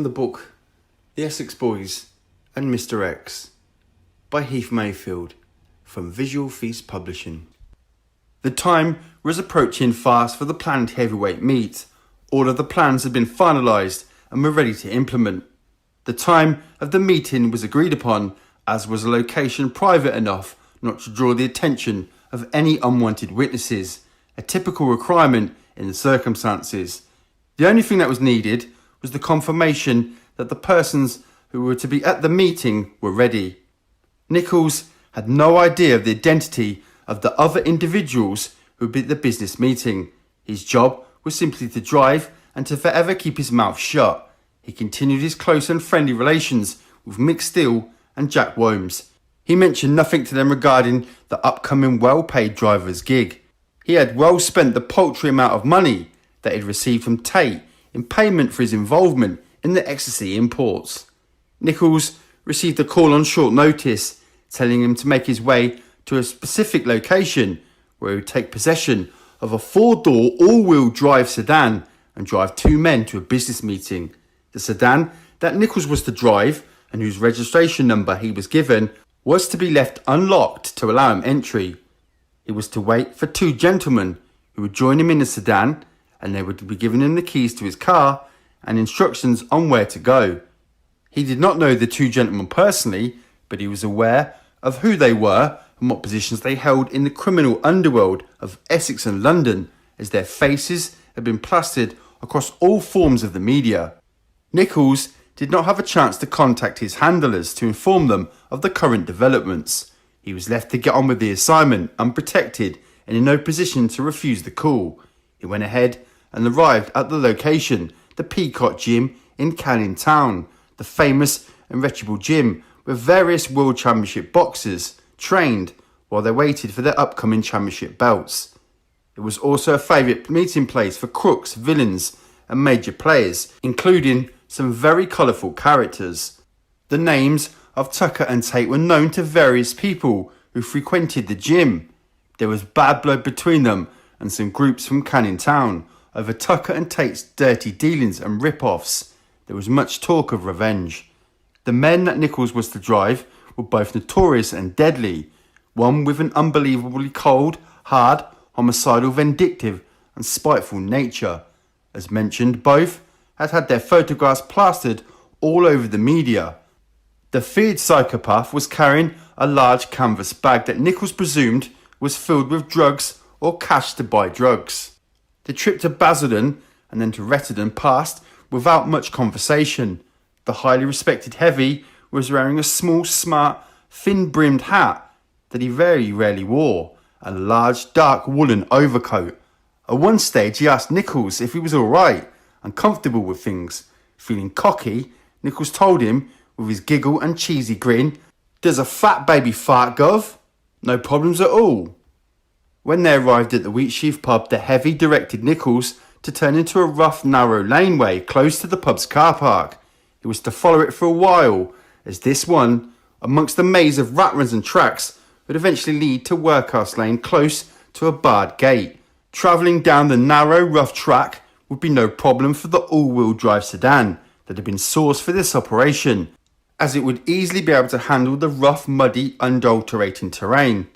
The book The Essex Boys and Mr. X by Heath Mayfield from Visual Feast Publishing. The time was approaching fast for the planned heavyweight meet. All of the plans had been finalised and were ready to implement. The time of the meeting was agreed upon, as was a location private enough not to draw the attention of any unwanted witnesses, a typical requirement in the circumstances. The only thing that was needed was the confirmation that the persons who were to be at the meeting were ready. Nichols had no idea of the identity of the other individuals who would be at the business meeting. His job was simply to drive and to forever keep his mouth shut. He continued his close and friendly relations with Mick Steele and Jack Womes. He mentioned nothing to them regarding the upcoming well-paid driver's gig. He had well spent the paltry amount of money that he'd received from Tate in payment for his involvement in the ecstasy imports. Nichols received a call on short notice, telling him to make his way to a specific location where he would take possession of a 4-door all-wheel drive sedan and drive 2 men to a business meeting. The sedan that Nichols was to drive, and whose registration number he was given, was to be left unlocked to allow him entry. He was to wait for 2 gentlemen who would join him in the sedan, and they would be giving him the keys to his car and instructions on where to go. He did not know the 2 gentlemen personally, but he was aware of who they were and what positions they held in the criminal underworld of Essex and London, as their faces had been plastered across all forms of the media. Nichols did not have a chance to contact his handlers to inform them of the current developments. He was left to get on with the assignment unprotected and in no position to refuse the call. He went ahead and arrived at the location, the Peacock Gym in Canning Town, the famous and reputable gym where various World Championship boxers trained while they waited for their upcoming championship belts. It was also a favourite meeting place for crooks, villains and major players, including some very colourful characters. The names of Tucker and Tate were known to various people who frequented the gym. There was bad blood between them and some groups from Canning Town over Tucker and Tate's dirty dealings and rip-offs. There was much talk of revenge. The men that Nichols was to drive were both notorious and deadly, one with an unbelievably cold, hard, homicidal, vindictive and spiteful nature. As mentioned, both had had their photographs plastered all over the media. The feared psychopath was carrying a large canvas bag that Nichols presumed was filled with drugs or cash to buy drugs. The trip to Basildon and then to Rettendon passed without much conversation. The highly respected heavy was wearing a small, smart, thin-brimmed hat that he very rarely wore, and a large, dark woolen overcoat. At one stage he asked Nichols if he was alright and comfortable with things. Feeling cocky, Nichols told him with his giggle and cheesy grin, "Does a fat baby fart, Gov? No problems at all." When they arrived at the Wheatsheaf pub, the heavy directed Nichols to turn into a rough, narrow laneway close to the pub's car park. He was to follow it for a while, as this one, amongst the maze of rat runs and tracks, would eventually lead to Workhouse Lane close to a barred gate. Travelling down the narrow, rough track would be no problem for the all-wheel drive sedan that had been sourced for this operation, as it would easily be able to handle the rough, muddy, undulterating terrain.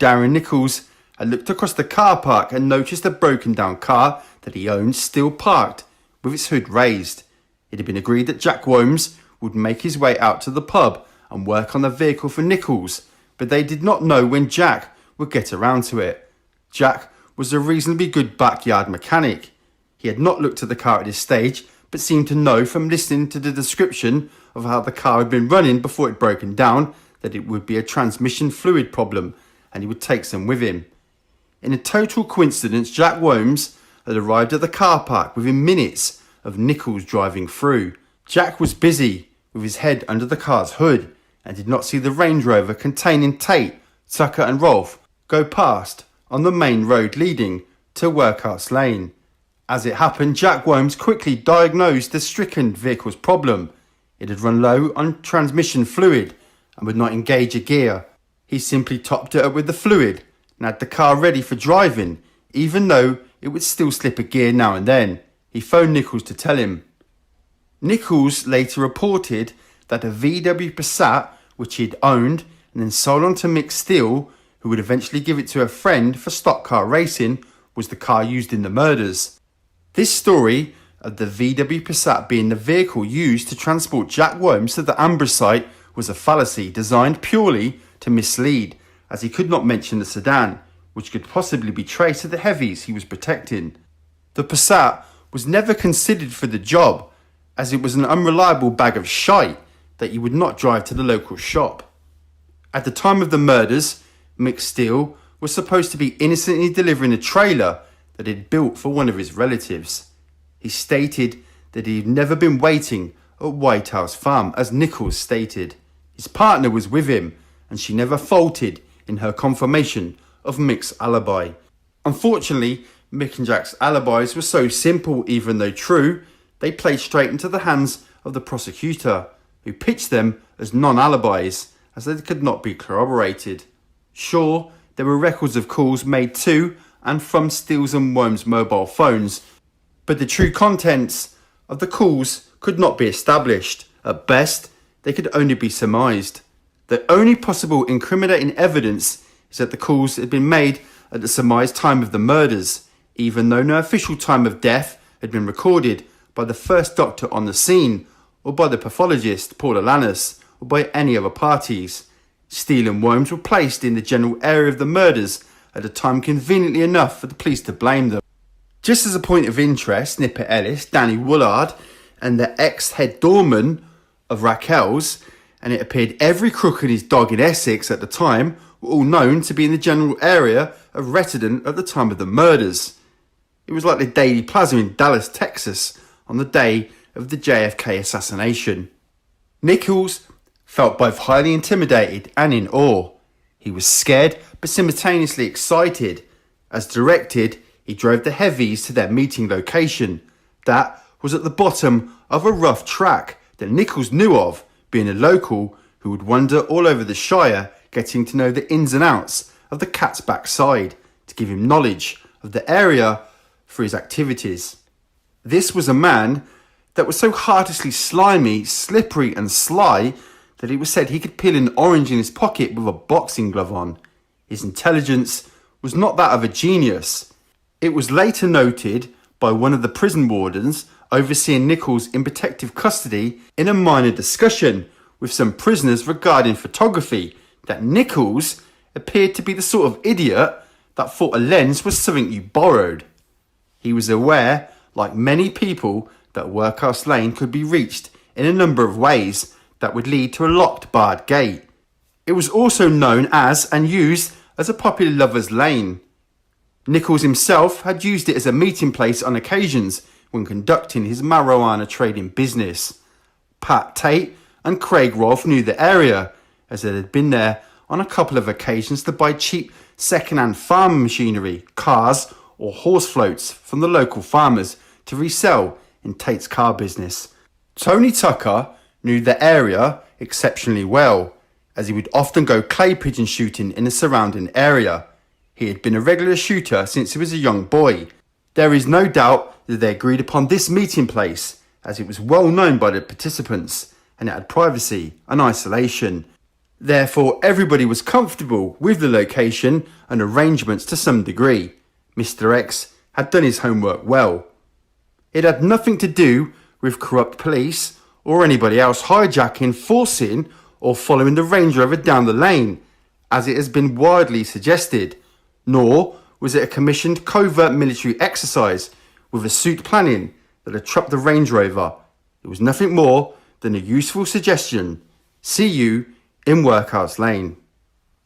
Darren Nichols had looked across the car park and noticed a broken down car that he owned still parked with its hood raised. It had been agreed that Jack Womes would make his way out to the pub and work on the vehicle for Nichols, but they did not know when Jack would get around to it. Jack was a reasonably good backyard mechanic. He had not looked at the car at this stage, but seemed to know from listening to the description of how the car had been running before it had broken down that it would be a transmission fluid problem, and he would take some with him. In a total coincidence, Jack Womes had arrived at the car park within minutes of Nichols driving through. Jack was busy with his head under the car's hood and did not see the Range Rover containing Tate, Tucker and Rolfe go past on the main road leading to Workhouse Lane. As it happened, Jack Womes quickly diagnosed the stricken vehicle's problem. It had run low on transmission fluid and would not engage a gear. He simply topped it up with the fluid and had the car ready for driving, even though it would still slip a gear now and then. He phoned Nichols to tell him. Nichols later reported that a VW Passat, which he'd owned and then sold on to Mick Steele, who would eventually give it to a friend for stock car racing, was the car used in the murders. This story of the VW Passat being the vehicle used to transport Jack Worms to the Amber site was a fallacy designed purely to mislead, as he could not mention the sedan, which could possibly be traced to the heavies he was protecting. The Passat was never considered for the job, as it was an unreliable bag of shite that you would not drive to the local shop. At the time of the murders, Mick Steele was supposed to be innocently delivering a trailer that he'd built for one of his relatives. He stated that he'd never been waiting at White House Farm, as Nichols stated. His partner was with him, and she never faltered in her confirmation of Mick's alibi. Unfortunately, Mick and Jack's alibis were so simple, even though true, they played straight into the hands of the prosecutor, who pitched them as non-alibis, as they could not be corroborated. Sure, there were records of calls made to and from Steele's and Worm's mobile phones, but the true contents of the calls could not be established. At best, they could only be surmised. The only possible incriminating evidence is that the calls had been made at the surmised time of the murders, even though no official time of death had been recorded by the first doctor on the scene, or by the pathologist, Paul Alanis, or by any other parties. Steele and Worms were placed in the general area of the murders at a time conveniently enough for the police to blame them. Just as a point of interest, Nipper Ellis, Danny Woolard, and the ex-head doorman of Raquel's, and it appeared every crook and his dog in Essex at the time, were all known to be in the general area of Rettendon at the time of the murders. It was like the Daily Plaza in Dallas, Texas, on the day of the JFK assassination. Nichols felt both highly intimidated and in awe. He was scared but simultaneously excited. As directed, he drove the heavies to their meeting location. That was at the bottom of a rough track that Nichols knew of, being a local who would wander all over the Shire, getting to know the ins and outs of the cat's backside to give him knowledge of the area for his activities. This was a man that was so heartlessly slimy, slippery and sly that it was said he could peel an orange in his pocket with a boxing glove on. His intelligence was not that of a genius. It was later noted by one of the prison wardens overseeing Nichols in protective custody in a minor discussion with some prisoners regarding photography that Nichols appeared to be the sort of idiot that thought a lens was something you borrowed. He was aware, like many people, that Workhouse Lane could be reached in a number of ways that would lead to a locked barred gate. It was also known as and used as a popular lover's lane. Nichols himself had used it as a meeting place on occasions when conducting his marijuana trading business. Pat Tate and Craig Rolfe knew the area, as they had been there on a couple of occasions to buy cheap second-hand farm machinery, cars or horse floats from the local farmers to resell in Tate's car business. Tony Tucker knew the area exceptionally well, as he would often go clay pigeon shooting in the surrounding area. He had been a regular shooter since he was a young boy. There is no doubt that they agreed upon this meeting place, as it was well known by the participants, and it had privacy and isolation. Therefore, everybody was comfortable with the location and arrangements to some degree. Mr. X had done his homework well. It had nothing to do with corrupt police or anybody else hijacking, forcing or following the Range Rover down the lane, as it has been widely suggested, nor was it a commissioned covert military exercise with a suit planning that had trapped the Range Rover. It was nothing more than a useful suggestion. See you in Workhouse Lane.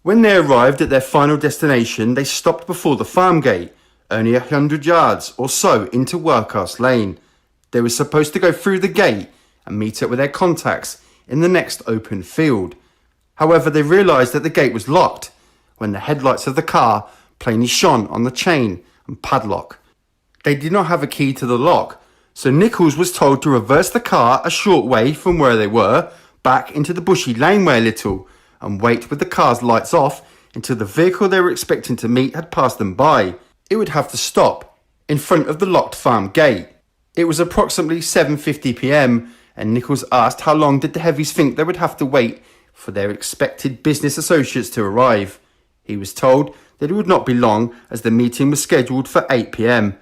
When they arrived at their final destination, they stopped before the farm gate, only 100 yards or so into Workhouse Lane. They were supposed to go through the gate and meet up with their contacts in the next open field. However, they realised that the gate was locked when the headlights of the car plainly shone on the chain and padlock. They did not have a key to the lock, so Nichols was told to reverse the car a short way from where they were, back into the bushy laneway a little, and wait with the car's lights off until the vehicle they were expecting to meet had passed them by. It would have to stop in front of the locked farm gate. It was approximately 7:50 p.m. and Nichols asked how long did the heavies think they would have to wait for their expected business associates to arrive. He was told that it would not be long as the meeting was scheduled for 8 p.m.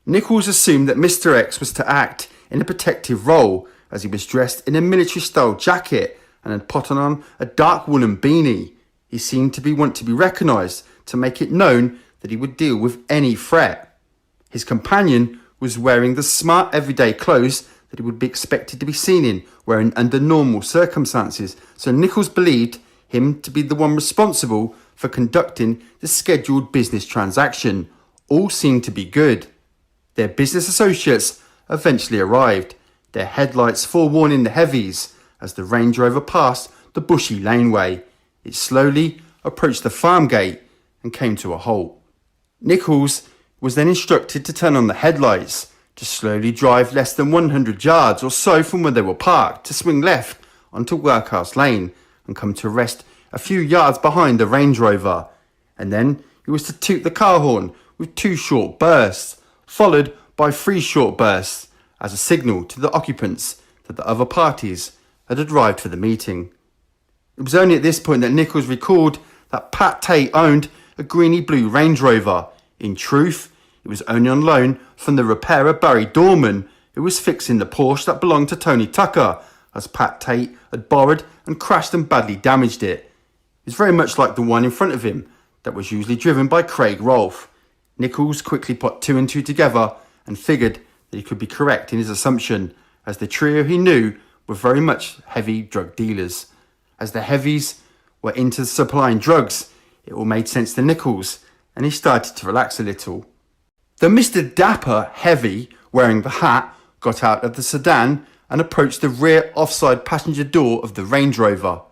Nichols assumed that Mr. X was to act in a protective role as he was dressed in a military-style jacket and had put on a dark woolen beanie. He seemed to want to be recognised to make it known that he would deal with any threat. His companion was wearing the smart everyday clothes that he would be expected to be seen in wearing under normal circumstances, so Nichols believed him to be the one responsible for conducting the scheduled business transaction. All seemed to be good. Their business associates eventually arrived, their headlights forewarning the heavies as the Range Rover passed the bushy laneway. It slowly approached the farm gate and came to a halt. Nichols was then instructed to turn on the headlights, to slowly drive less than 100 yards or so from where they were parked, to swing left onto Workhouse Lane and come to rest a few yards behind the Range Rover. And then he was to toot the car horn with 2 short bursts, followed by 3 short bursts as a signal to the occupants that the other parties had arrived for the meeting. It was only at this point that Nichols recalled that Pat Tate owned a greeny blue Range Rover. In truth, it was only on loan from the repairer Barry Dorman, who was fixing the Porsche that belonged to Tony Tucker, as Pat Tate had borrowed and crashed and badly damaged it. It was very much like the one in front of him that was usually driven by Craig Rolfe. Nichols quickly put 2 and 2 together and figured that he could be correct in his assumption, as the trio he knew were very much heavy drug dealers. As the heavies were into supplying drugs, it all made sense to Nichols, and he started to relax a little. The Mr. Dapper heavy, wearing the hat, got out of the sedan and approached the rear offside passenger door of the Range Rover.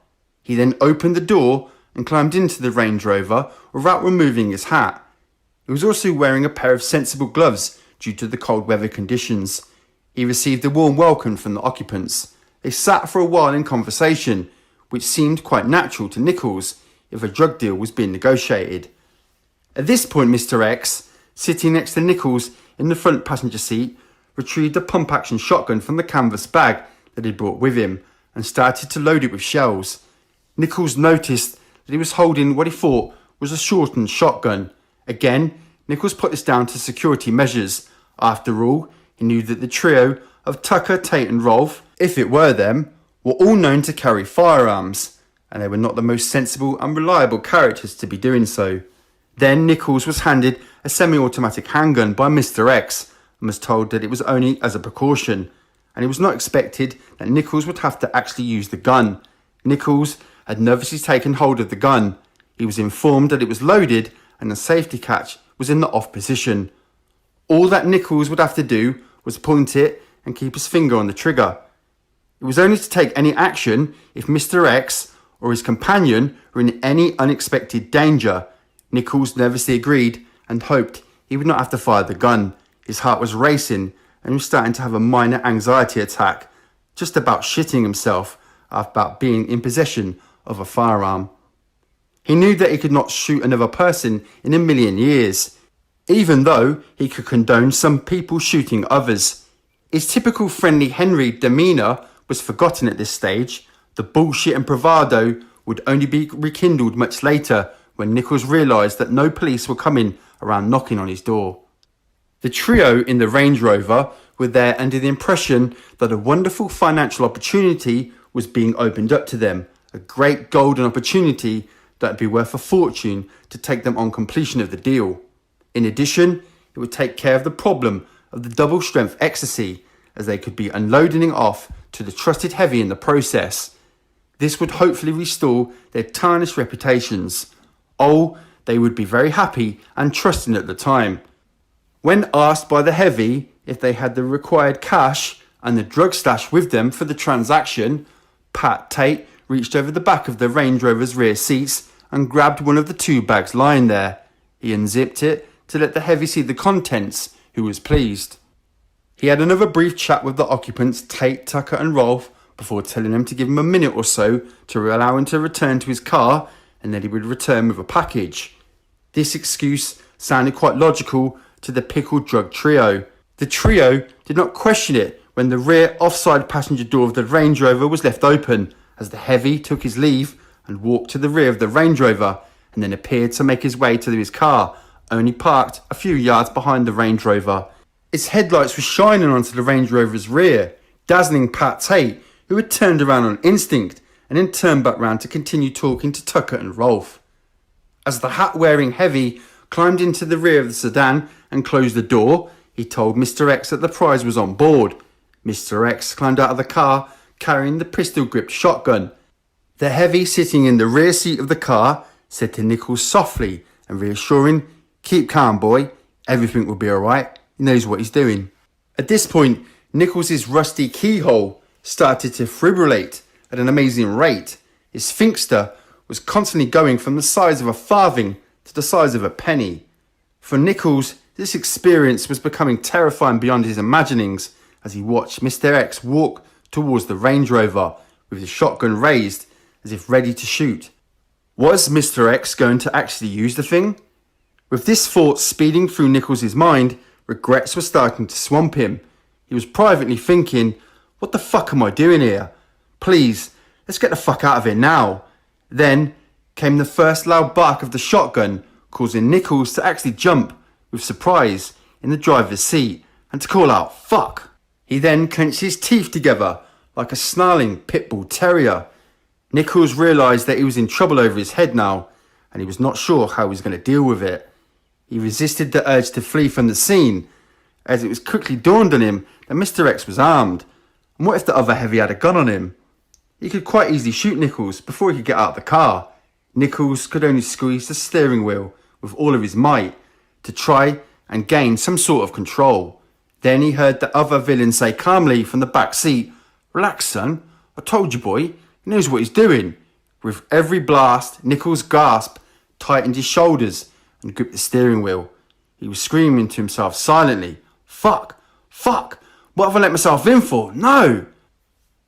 He then opened the door and climbed into the Range Rover without removing his hat. He was also wearing a pair of sensible gloves due to the cold weather conditions. He received a warm welcome from the occupants. They sat for a while in conversation, which seemed quite natural to Nichols if a drug deal was being negotiated. At this point, Mr. X, sitting next to Nichols in the front passenger seat, retrieved a pump-action shotgun from the canvas bag that he'd brought with him and started to load it with shells. Nichols noticed that he was holding what he thought was a shortened shotgun. Again, Nichols put this down to security measures. After all, he knew that the trio of Tucker, Tate and Rolfe, if it were them, were all known to carry firearms, and they were not the most sensible and reliable characters to be doing so. Then Nichols was handed a semi-automatic handgun by Mr. X and was told that it was only as a precaution, and it was not expected that Nichols would have to actually use the gun. Nichols had nervously taken hold of the gun. He was informed that it was loaded and the safety catch was in the off position. All that Nichols would have to do was point it and keep his finger on the trigger. It was only to take any action if Mr. X or his companion were in any unexpected danger. Nichols nervously agreed and hoped he would not have to fire the gun. His heart was racing and he was starting to have a minor anxiety attack, just about shitting himself about being in possession of a firearm. He knew that he could not shoot another person in a million years, even though he could condone some people shooting others. His typical friendly Henry demeanour was forgotten at this stage. The bullshit and bravado would only be rekindled much later when Nichols realised that no police were coming around knocking on his door. The trio in the Range Rover were there under the impression that a wonderful financial opportunity was being opened up to them, a great golden opportunity that would be worth a fortune to take them on completion of the deal. In addition, it would take care of the problem of the double-strength ecstasy, as they could be unloading it off to the trusted heavy in the process. This would hopefully restore their tarnished reputations. Oh, they would be very happy and trusting at the time. When asked by the heavy if they had the required cash and the drug stash with them for the transaction, Pat Tate reached over the back of the Range Rover's rear seats and grabbed one of the 2 bags lying there. He unzipped it to let the heavy see the contents, who was pleased. He had another brief chat with the occupants, Tate, Tucker and Rolfe, before telling them to give him a minute or so to allow him to return to his car and then he would return with a package. This excuse sounded quite logical to the pickled drug trio. The trio did not question it when the rear offside passenger door of the Range Rover was left open as the heavy took his leave and walked to the rear of the Range Rover and then appeared to make his way to his car, only parked a few yards behind the Range Rover. Its headlights were shining onto the Range Rover's rear, dazzling Pat Tate, who had turned around on instinct and then turned back round to continue talking to Tucker and Rolf. As the hat-wearing heavy climbed into the rear of the sedan and closed the door, he told Mr. X that the prize was on board. Mr. X climbed out of the car carrying the pistol-gripped shotgun. The heavy sitting in the rear seat of the car said to Nichols softly and reassuring, "Keep calm, boy. Everything will be alright. He knows what he's doing." At this point, Nichols' rusty keyhole started to fibrillate at an amazing rate. His sphincter was constantly going from the size of a farthing to the size of a penny. For Nichols, this experience was becoming terrifying beyond his imaginings as he watched Mr. X walk towards the Range Rover with his shotgun raised as if ready to shoot. Was Mr. X going to actually use the thing? With this thought speeding through Nichols' mind, regrets were starting to swamp him. He was privately thinking, "What the fuck am I doing here? Please, let's get the fuck out of here now." Then came the first loud bark of the shotgun, causing Nichols to actually jump with surprise in the driver's seat and to call out, "Fuck." He then clenched his teeth together like a snarling pit bull terrier. Nichols realised that he was in trouble over his head now, and he was not sure how he was going to deal with it. He resisted the urge to flee from the scene, as it was quickly dawned on him that Mr. X was armed. And what if the other heavy had a gun on him? He could quite easily shoot Nichols before he could get out of the car. Nichols could only squeeze the steering wheel with all of his might to try and gain some sort of control. Then he heard the other villain say calmly from the back seat, "Relax, son. I told you, boy. He knows what he's doing." With every blast, Nichols gasped, tightened his shoulders, and gripped the steering wheel. He was screaming to himself silently, "Fuck! Fuck! What have I let myself in for? No!"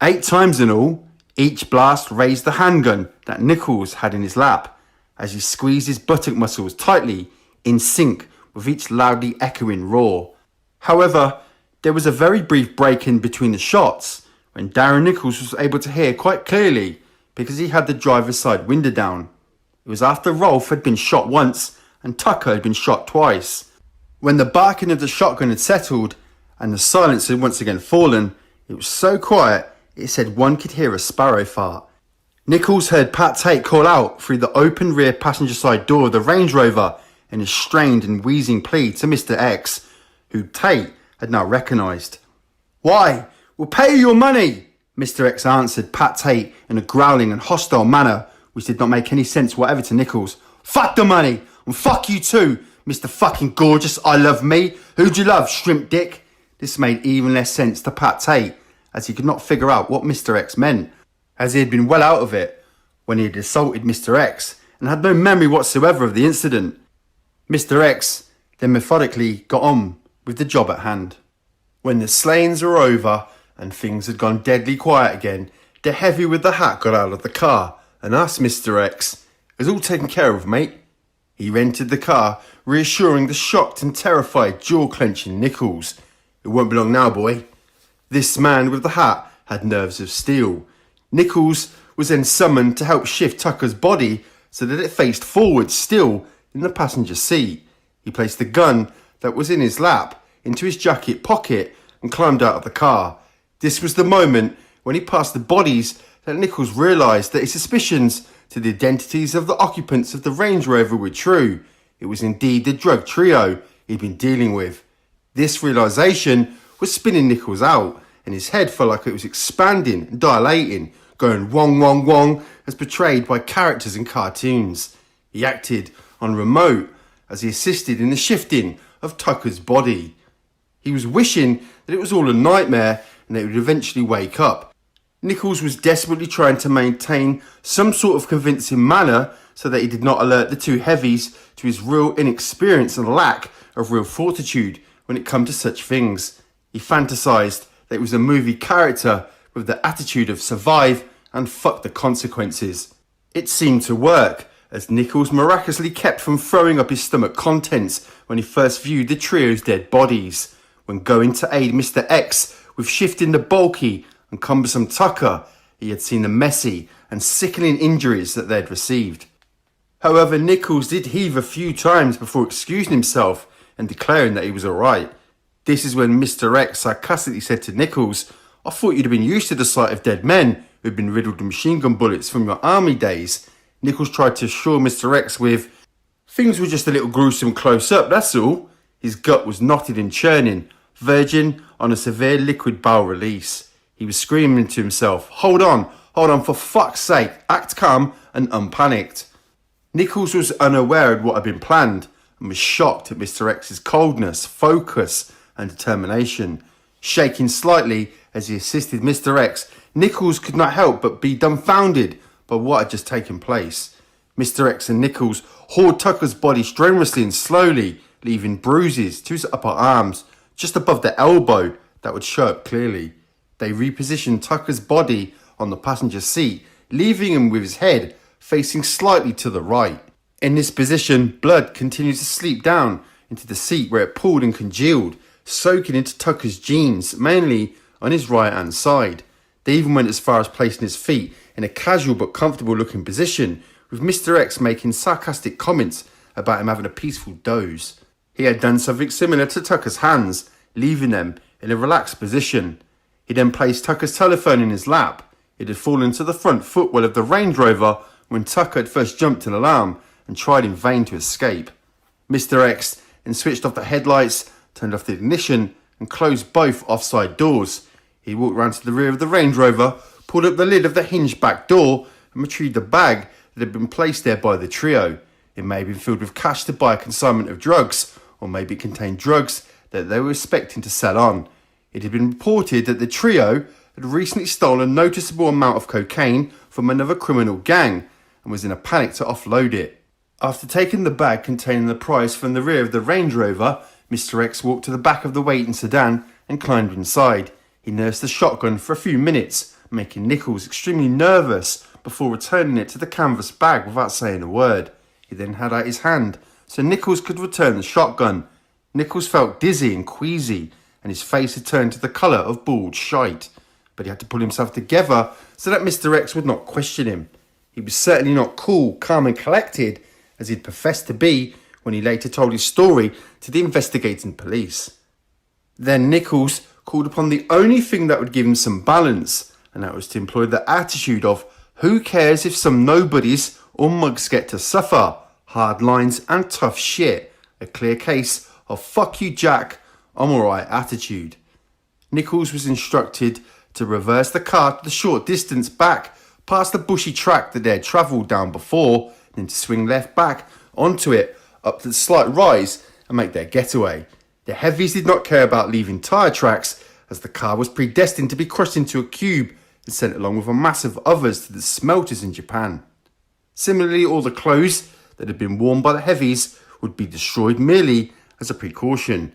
8 times in all, each blast raised the handgun that Nichols had in his lap as he squeezed his buttock muscles tightly in sync with each loudly echoing roar. However, there was a very brief break in between the shots when Darren Nichols was able to hear quite clearly because he had the driver's side window down. It was after Rolf had been shot once and Tucker had been shot twice. When the barking of the shotgun had settled and the silence had once again fallen, it was so quiet it said one could hear a sparrow fart. Nichols heard Pat Tate call out through the open rear passenger side door of the Range Rover in a strained and wheezing plea to Mr. X, who Tate had now recognised. "Why? We'll pay you your money," Mr. X answered Pat Tate in a growling and hostile manner which did not make any sense whatever to Nichols. "Fuck the money, and fuck you too, Mr. fucking gorgeous I love me. Who'd you love, shrimp dick?" This made even less sense to Pat Tate, as he could not figure out what Mr. X meant, as he had been well out of it when he had assaulted Mr. X and had no memory whatsoever of the incident. Mr. X then methodically got on with the job at hand. When the slayings were over and things had gone deadly quiet again, the heavy with the hat got out of the car and asked Mr. X, "Is all taken care of, mate?" He entered the car, reassuring the shocked and terrified jaw-clenching Nichols. "It won't be long now, boy." This man with the hat had nerves of steel. Nichols was then summoned to help shift Tucker's body so that it faced forward still in the passenger seat. He placed the gun that was in his lap into his jacket pocket and climbed out of the car. This was the moment when he passed the bodies that Nichols realised that his suspicions to the identities of the occupants of the Range Rover were true. It was indeed the drug trio he'd been dealing with. This realisation was spinning Nichols out, and his head felt like it was expanding and dilating, going wong wong wong as portrayed by characters in cartoons. He acted on remote as he assisted in the shifting of Tucker's body. He was wishing that it was all a nightmare and that he would eventually wake up. Nichols was desperately trying to maintain some sort of convincing manner so that he did not alert the two heavies to his real inexperience and lack of real fortitude when it came to such things. He fantasised that he was a movie character with the attitude of survive and fuck the consequences. It seemed to work, as Nichols miraculously kept from throwing up his stomach contents when he first viewed the trio's dead bodies. When going to aid Mr. X with shifting the bulky and cumbersome Tucker, he had seen the messy and sickening injuries that they had received. However, Nichols did heave a few times before excusing himself and declaring that he was alright. This is when Mr. X sarcastically said to Nichols, "I thought you'd have been used to the sight of dead men who'd been riddled with machine gun bullets from your army days." Nichols tried to assure Mr. X with, "Things were just a little gruesome close up, that's all." His gut was knotted and churning, verging on a severe liquid bowel release. He was screaming to himself, hold on, for fuck's sake, act calm and unpanicked." Nichols was unaware of what had been planned and was shocked at Mr. X's coldness, focus and determination. Shaking slightly as he assisted Mr. X, Nichols could not help but be dumbfounded by what had just taken place. Mr. X and Nichols hauled Tucker's body strenuously and slowly, leaving bruises to his upper arms, just above the elbow that would show up clearly. They repositioned Tucker's body on the passenger seat, leaving him with his head facing slightly to the right. In this position, blood continued to seep down into the seat where it pooled and congealed, soaking into Tucker's jeans, mainly on his right hand side. They even went as far as placing his feet in a casual but comfortable looking position, with Mr. X making sarcastic comments about him having a peaceful doze. He had done something similar to Tucker's hands, leaving them in a relaxed position. He then placed Tucker's telephone in his lap. It had fallen to the front footwell of the Range Rover when Tucker had first jumped an alarm and tried in vain to escape. Mr. X then switched off the headlights, turned off the ignition and closed both offside doors. He walked round to the rear of the Range Rover, pulled up the lid of the hinged back door and retrieved a bag that had been placed there by the trio. It may have been filled with cash to buy a consignment of drugs, or maybe it contained drugs that they were expecting to sell on. It had been reported that the trio had recently stolen a noticeable amount of cocaine from another criminal gang and was in a panic to offload it. After taking the bag containing the prize from the rear of the Range Rover, Mr. X walked to the back of the waiting sedan and climbed inside. He nursed the shotgun for a few minutes, making Nichols extremely nervous before returning it to the canvas bag without saying a word. He then had out his hand so Nichols could return the shotgun. Nichols felt dizzy and queasy, and his face had turned to the colour of bald shite. But he had to pull himself together so that Mr. X would not question him. He was certainly not cool, calm and collected, as he'd professed to be when he later told his story to the investigating police. Then Nichols called upon the only thing that would give him some balance, and that was to employ the attitude of, who cares if some nobodies or mugs get to suffer? Hard lines and tough shit. A clear case of fuck you Jack, I'm alright attitude. Nichols was instructed to reverse the car to the short distance back past the bushy track that they had travelled down before, then to swing left back onto it up to the slight rise and make their getaway. The heavies did not care about leaving tyre tracks, as the car was predestined to be crushed into a cube and sent along with a mass of others to the smelters in Japan. Similarly, all the clothes that had been worn by the heavies would be destroyed merely as a precaution.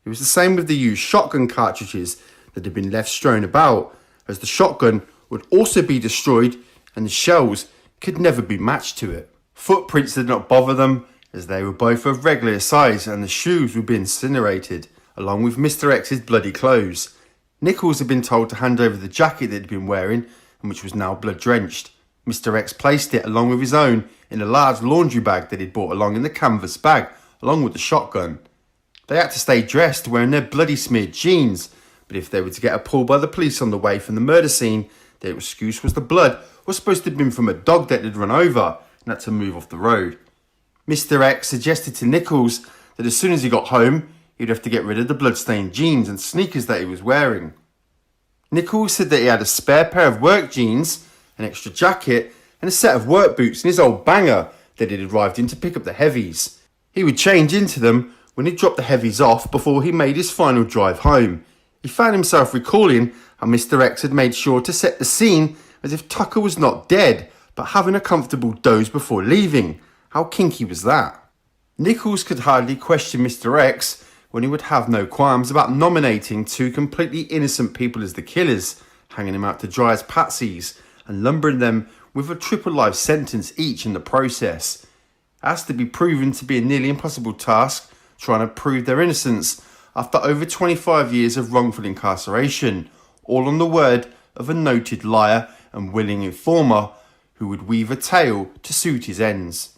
It was the same with the used shotgun cartridges that had been left strewn about, as the shotgun would also be destroyed and the shells could never be matched to it. Footprints did not bother them, as they were both of regular size and the shoes would be incinerated, along with Mr. X's bloody clothes. Nichols had been told to hand over the jacket that he'd been wearing and which was now blood drenched. Mr. X placed it along with his own in a large laundry bag that he'd brought along in the canvas bag, along with the shotgun. They had to stay dressed, wearing their bloody smeared jeans, but if they were to get a pull by the police on the way from the murder scene, their excuse was the blood was supposed to have been from a dog that had run over and had to move off the road. Mr. X suggested to Nichols that as soon as he got home, he'd have to get rid of the blood-stained jeans and sneakers that he was wearing. Nichols said that he had a spare pair of work jeans, an extra jacket and a set of work boots in his old banger that he'd arrived in to pick up the heavies. He would change into them when he dropped the heavies off before he made his final drive home. He found himself recalling how Mr. X had made sure to set the scene as if Tucker was not dead, but having a comfortable doze before leaving. How kinky was that? Nichols could hardly question Mr. X when he would have no qualms about nominating two completely innocent people as the killers, hanging them out to dry as patsies and lumbering them with a triple life sentence each in the process. As to be proven to be a nearly impossible task, trying to prove their innocence after over 25 years of wrongful incarceration, all on the word of a noted liar and willing informer who would weave a tale to suit his ends.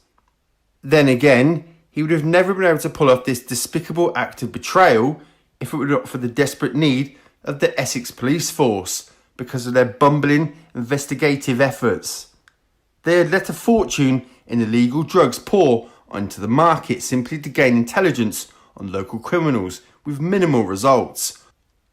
Then again, he would have never been able to pull off this despicable act of betrayal if it were not for the desperate need of the Essex police force because of their bumbling investigative efforts. They had let a fortune in illegal drugs pour onto the market simply to gain intelligence on local criminals with minimal results.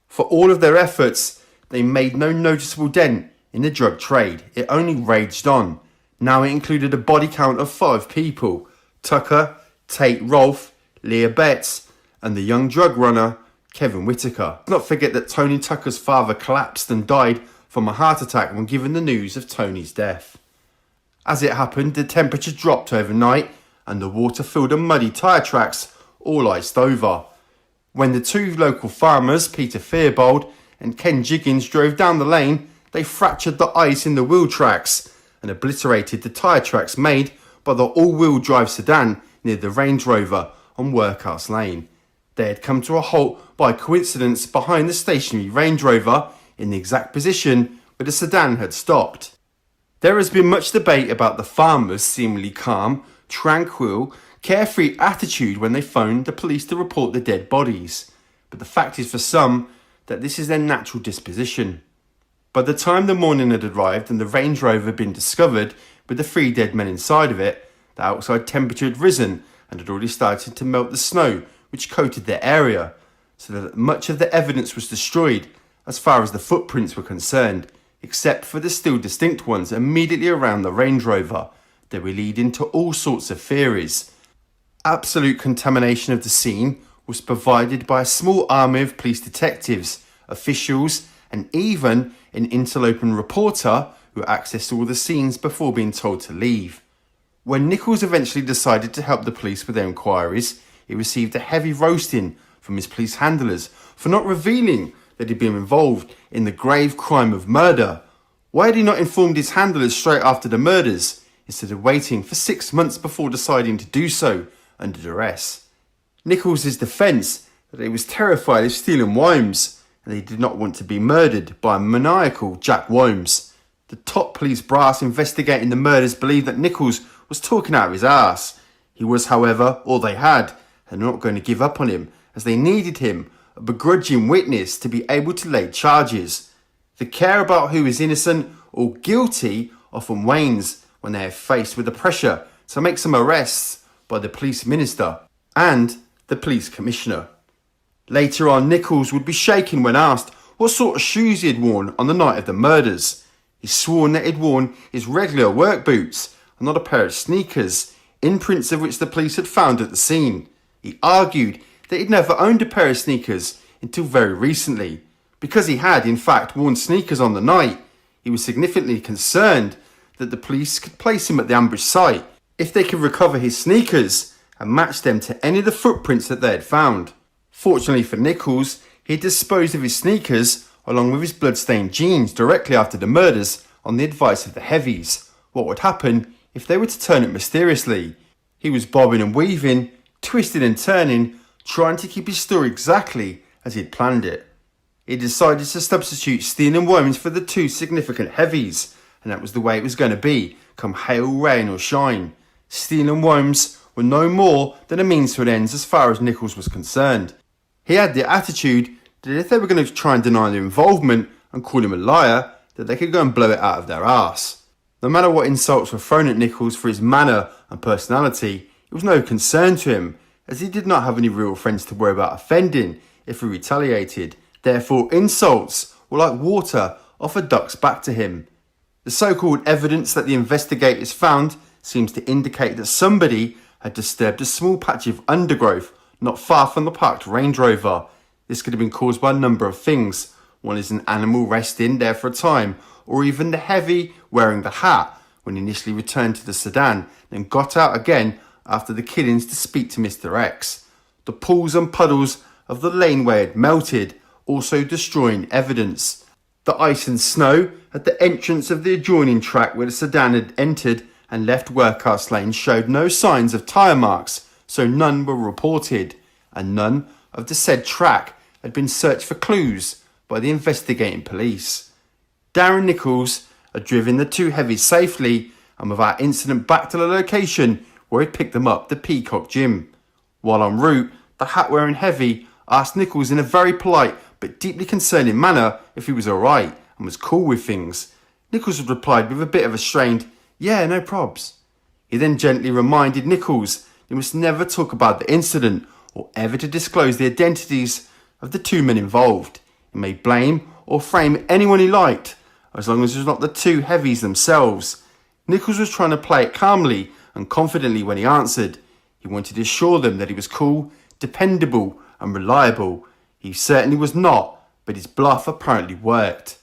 For all of their efforts, they made no noticeable dent in the drug trade. It only raged on. Now it included a body count of 5 people: Tucker, Tate Rolfe, Leah Betts, and the young drug runner Kevin Whitaker. Let's not forget that Tony Tucker's father collapsed and died from a heart attack when given the news of Tony's death. As it happened, the temperature dropped overnight and the water filled a muddy tyre tracks, all iced over. When the 2 local farmers, Peter Fearbold and Ken Jiggins, drove down the lane, they fractured the ice in the wheel tracks and obliterated the tyre tracks made by the all-wheel drive sedan near the Range Rover on Workhouse Lane. They had come to a halt by coincidence behind the stationary Range Rover in the exact position where the sedan had stopped. There has been much debate about the farmers' seemingly calm, tranquil, carefree attitude when they phoned the police to report the dead bodies, but the fact is for some that this is their natural disposition. By the time the morning had arrived and the Range Rover had been discovered with the 3 dead men inside of it, the outside temperature had risen and had already started to melt the snow which coated their area, so that much of the evidence was destroyed as far as the footprints were concerned, except for the still distinct ones immediately around the Range Rover. They were leading to all sorts of theories. Absolute contamination of the scene was provided by a small army of police detectives, officials, and even an interloper reporter who accessed all the scenes before being told to leave. When Nichols eventually decided to help the police with their inquiries, he received a heavy roasting from his police handlers for not revealing that he'd been involved in the grave crime of murder. Why had he not informed his handlers straight after the murders, instead of waiting for 6 months before deciding to do so under duress? Nichols' defence that he was terrified of Stephen Wimes and he did not want to be murdered by a maniacal Jack Wimes. The top police brass investigating the murders believed that Nichols was talking out of his arse. He was, however, all they had, and not going to give up on him, as they needed him, a begrudging witness, to be able to lay charges. The care about who is innocent or guilty often wanes when they are faced with the pressure to make some arrests by the police minister and the police commissioner. Later on, Nichols would be shaken when asked what sort of shoes he had worn on the night of the murders. He swore that he'd worn his regular work boots and not a pair of sneakers, imprints of which the police had found at the scene. He argued that he'd never owned a pair of sneakers until very recently. Because he had, in fact, worn sneakers on the night, he was significantly concerned that the police could place him at the ambush site if they could recover his sneakers and match them to any of the footprints that they had found. Fortunately for Nichols, he had disposed of his sneakers along with his blood-stained jeans directly after the murders on the advice of the heavies. What would happen if they were to turn it mysteriously? He was bobbing and weaving, twisting and turning, trying to keep his story exactly as he'd planned it. He decided to substitute Steen and Worms for the 2 significant heavies, and that was the way it was going to be, come hail, rain or shine. Steen and Worms were no more than a means to an end as far as Nichols was concerned. He had the attitude that if they were going to try and deny their involvement and call him a liar, that they could go and blow it out of their arse. No matter what insults were thrown at Nichols for his manner and personality, it was no concern to him, as he did not have any real friends to worry about offending if he retaliated. Therefore, insults were like water off a duck's back to him. The so-called evidence that the investigators found seems to indicate that somebody had disturbed a small patch of undergrowth not far from the parked Range Rover. This could have been caused by a number of things. One is an animal resting there for a time, or even the heavy wearing the hat when he initially returned to the sedan, then got out again after the killings to speak to Mr. X. The pools and puddles of the laneway had melted, also destroying evidence. The ice and snow at the entrance of the adjoining track where the sedan had entered and left Workhouse Lane showed no signs of tyre marks, so none were reported, and none of the said track had been searched for clues by the investigating police. Darren Nichols had driven the two heavies safely and without incident back to the location where he'd picked them up, the Peacock Gym. While en route, the hat-wearing heavy asked Nichols in a very polite but deeply concerning manner if he was alright and was cool with things. Nichols had replied with a bit of a strained, "Yeah, no probs." He then gently reminded Nichols he must never talk about the incident or ever to disclose the identities of the two men involved. He may blame or frame anyone he liked, as long as it was not the two heavies themselves. Nichols was trying to play it calmly and confidently when he answered. He wanted to assure them that he was cool, dependable and reliable. He certainly was not, but his bluff apparently worked.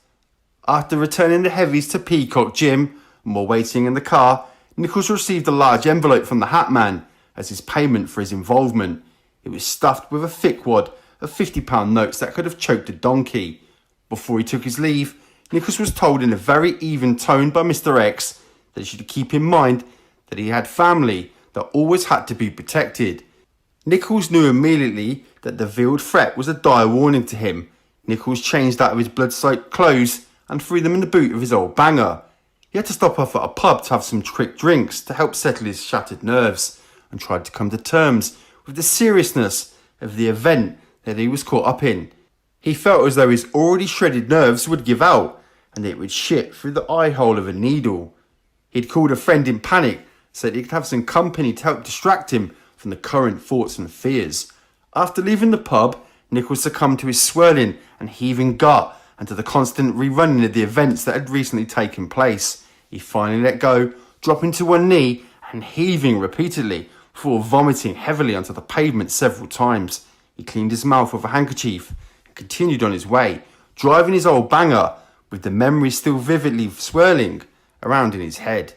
After returning the heavies to Peacock Gym and while waiting in the car, Nichols received a large envelope from the hat man as his payment for his involvement. It was stuffed with a thick wad of £50 notes that could have choked a donkey. Before he took his leave, Nichols was told in a very even tone by Mr. X that he should keep in mind that he had family that always had to be protected. Nichols knew immediately that the veiled threat was a dire warning to him. Nichols changed out of his blood-soaked clothes and threw them in the boot of his old banger. He had to stop off at a pub to have some quick drinks to help settle his shattered nerves and tried to come to terms with the seriousness of the event that he was caught up in. He felt as though his already shredded nerves would give out and it would shit through the eye hole of a needle. He'd called a friend in panic so that he could have some company to help distract him from the current thoughts and fears. After leaving the pub, Nichols succumbed to his swirling and heaving gut and to the constant rerunning of the events that had recently taken place. He finally let go, dropping to one knee and heaving repeatedly before vomiting heavily onto the pavement several times. He cleaned his mouth with a handkerchief and continued on his way, driving his old banger with the memory still vividly swirling around in his head.